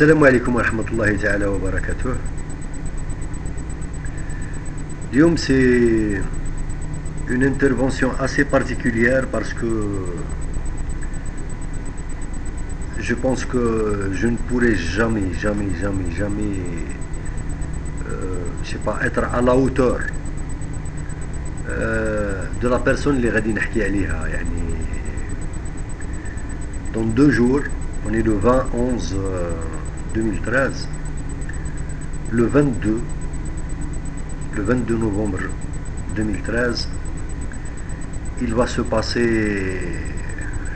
السلام عليكم ورحمة الله تعالى وبركاته. اليوم c'est une intervention assez particulière parce que je pense que je ne pourrai jamais je sais pas, être à la hauteur de la personne اللي غادي نحكي عليها. يعني dans 2 jours, on est le 20-11 2013, le 22 novembre 2013, il va se passer,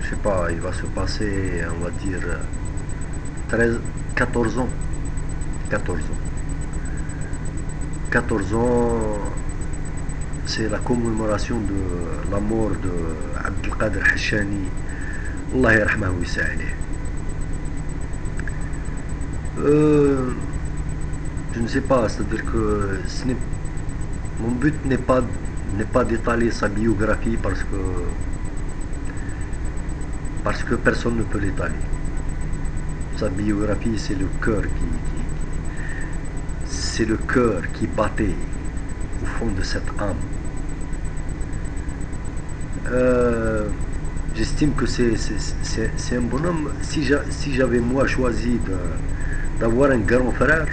je sais pas, il va se passer, on va dire, 14 ans. 14 ans, c'est la commémoration de la mort de Abdelkader Hachani, Allah yarhamahu wa yassa alayh. Je ne sais pas, c'est-à-dire que mon but n'est pas d'étaler sa biographie parce que personne ne peut l'étaler. Sa biographie, c'est le cœur qui battait au fond de cette âme. J'estime que c'est un bonhomme. Si j'avais moi choisi d'avoir un grand frère,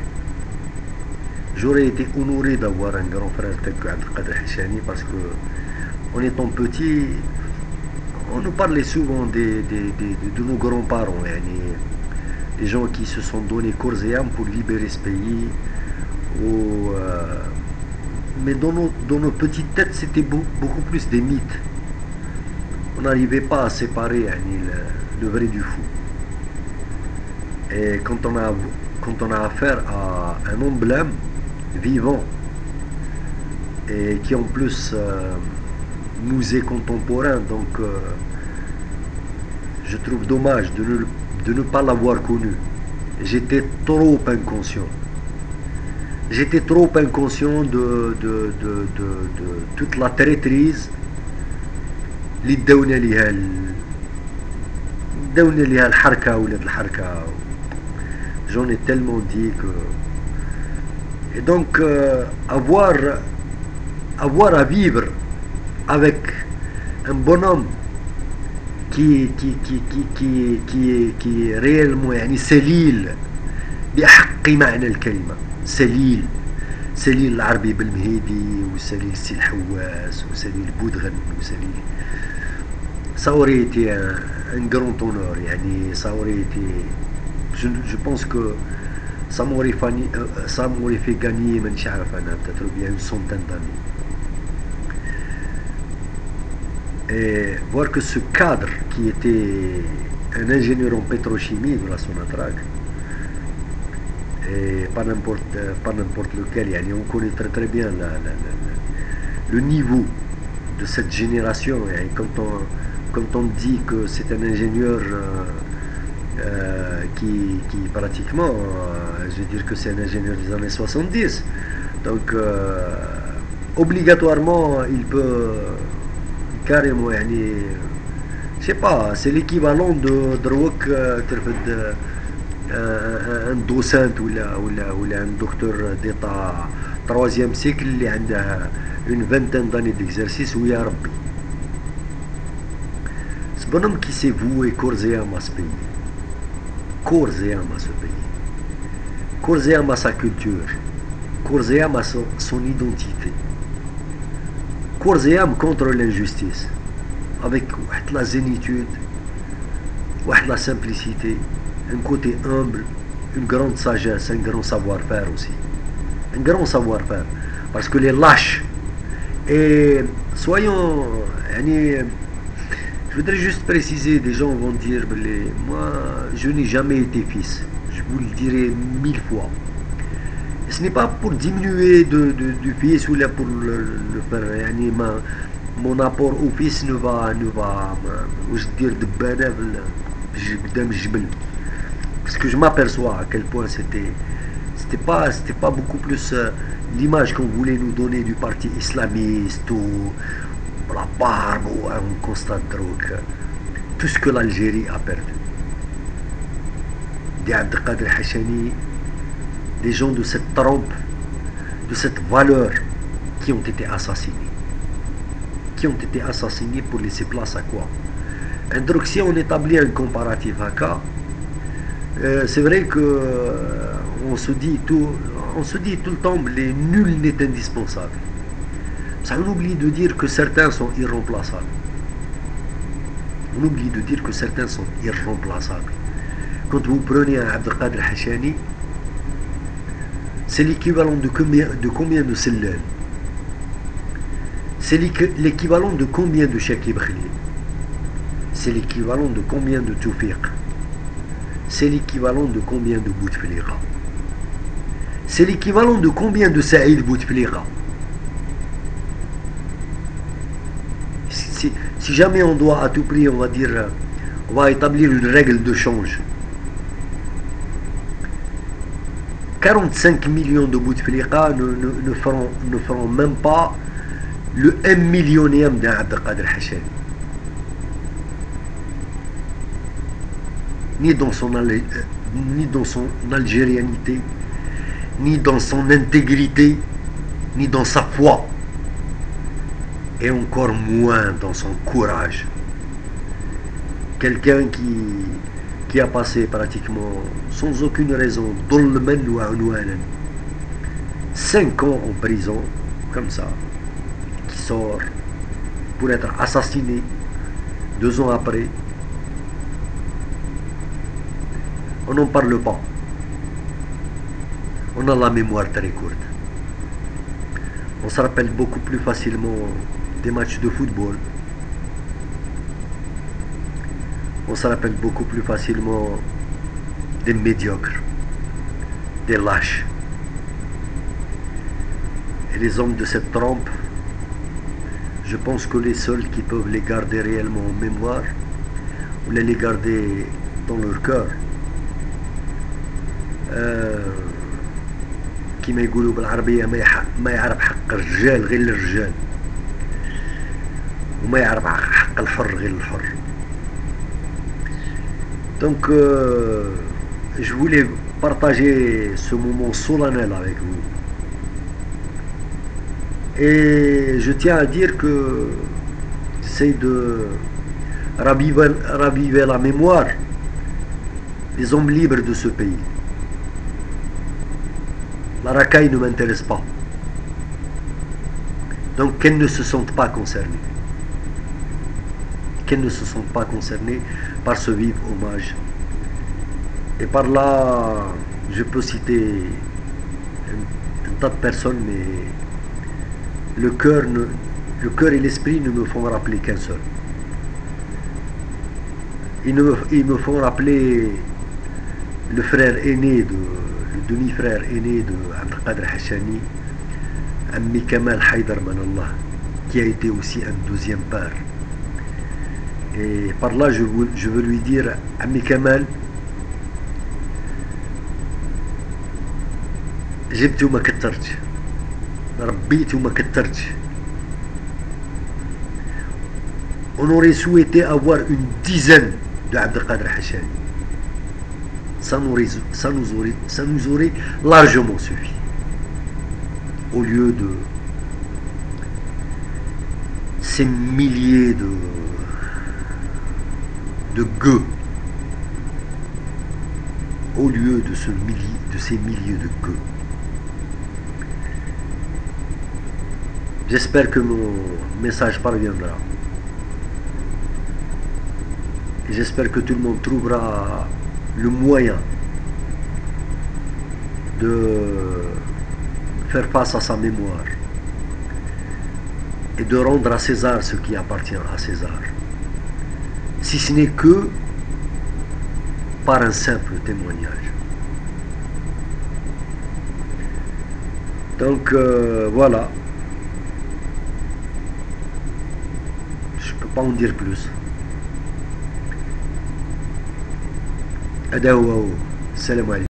j'aurais été honoré d'avoir un grand frère tel que Abdelkader Hachani, parce que en étant petit, on nous parlait souvent de nos grands-parents, des gens qui se sont donnés corps et âme pour libérer ce pays. Mais dans nos petites têtes, c'était beaucoup plus des mythes. On n'arrivait pas à séparer le vrai du fou. Et quand on a affaire à un emblème vivant et qui en plus nous est contemporain, donc je trouve dommage de ne pas l'avoir connu. J'étais trop inconscient. J'étais trop inconscient de toute la traîtrise اللي داونا ليها الحركة ولاد الحركة. J'en ai tellement dit que... Et donc avoir à vivre avec un bonhomme qui est réellement يعني سليل بأحق معنى الكلمة. سليل العربي بالمهيدي وسليل السي الحواس وسليل بودغن وسليل. Ça aurait été un grand honneur, ça aurait été... Je pense que ça m'aurait fait gagner, peut-être bien une centaine d'années. Et voir que ce cadre qui était un ingénieur en pétrochimie de la Sonatrach, et pas n'importe lequel, on connaît très bien le niveau de cette génération. Quand on dit que c'est un ingénieur qui pratiquement, je veux dire que c'est un ingénieur des années 70, donc obligatoirement il peut carrément, je sais pas, c'est l'équivalent de دروك ترفد un docent ou un docteur d'état 3e cycle اللي عنده une vingtaine d'années d'exercice. ويا ربي ce bonhomme qui s'est voué corps et âme à ce pays, corps et âme à ce pays, corps et âme à sa culture, corps et âme à son identité, corps et âme contre l'injustice, avec la zénitude, la simplicité, un côté humble, une grande sagesse, un grand savoir-faire aussi. Un grand savoir-faire. Parce que les lâches, et soyons, je voudrais juste préciser, des gens vont dire, moi je n'ai jamais été fils, je vous le dirai 1000 fois. Et ce n'est pas pour diminuer du fils ou là pour le faire, mon apport au fils ne va je dire de bénévole, parce que je m'aperçois à quel point c'était pas beaucoup plus l'image qu'on voulait nous donner du parti islamiste ou la barbe, on constate que tout ce que l'Algérie a perdu. des Abdelkader Hachani, des gens de cette trempe, de cette valeur, qui ont été assassinés. Qui ont été assassinés pour laisser place à quoi? Donc si on établit un comparatif à cas, c'est vrai que on se dit tout le temps, nul n'est indispensable. Ça, on oublie de dire que certains sont irremplaçables. On oublie de dire que certains sont irremplaçables. Quand vous prenez un Abdelkader Hachani, c'est l'équivalent de combien de Sellal? C'est l'équivalent de combien de Chakib Khalil? C'est l'équivalent de combien de Toufiq? C'est l'équivalent de combien de Bouteflika? C'est l'équivalent de combien de Saïd Bouteflika? Si jamais on doit à tout prix, on va établir une règle de change. 45 millions de Bouteflika ne feront même pas le 1 millionième d'un Abdelkader Hachani. Ni dans son algérianité, ni dans son intégrité, ni dans sa foi, et encore moins dans son courage. Quelqu'un qui a passé pratiquement sans aucune raison 5 ans en prison, comme ça, qui sort pour être assassiné 2 ans après. On n'en parle pas. On a la mémoire très courte. On se rappelle beaucoup plus facilement des matchs de football. On se rappelle beaucoup plus facilement des médiocres, des lâches. Et les hommes de cette trempe, je pense que les seuls qui peuvent les garder réellement en mémoire, ou les garder dans leur cœur, كما يقولوا بالعربية ما يعرف حق الرجال غير الرجال وما يعرف حق الحر غير الحر. Donc je voulais partager ce moment solennel avec vous, et je tiens à dire que j'essaie de raviver la mémoire des hommes libres de ce pays. La racaille ne m'intéresse pas. Donc qu'elles ne se sentent pas concernées. Qu'elles ne se sentent pas concernées par ce vif hommage. Et par là, je peux citer un tas de personnes, mais le cœur et l'esprit ne me font rappeler qu'un seul. Ils me font rappeler le frère aîné le demi-frère aîné de Abdelkader Hachani, Ammi Kamal Haïdar Manallah, qui a été aussi un deuxième père. Et par là, je veux lui dire, Ammi Kamal, جبت وما كترت، ربيت وما كترت. On aurait souhaité avoir une dizaine de Abdelkader Hachani. Ça nous aurait largement suffi. Au lieu de ces milliers de gueux, au lieu de ces milliers de gueux. J'espère que mon message parviendra. Et j'espère que tout le monde trouvera le moyen de faire face à sa mémoire et de rendre à César ce qui appartient à César, si ce n'est que par un simple témoignage. Donc voilà, je ne peux pas en dire plus. هذا هو. السلام عليكم.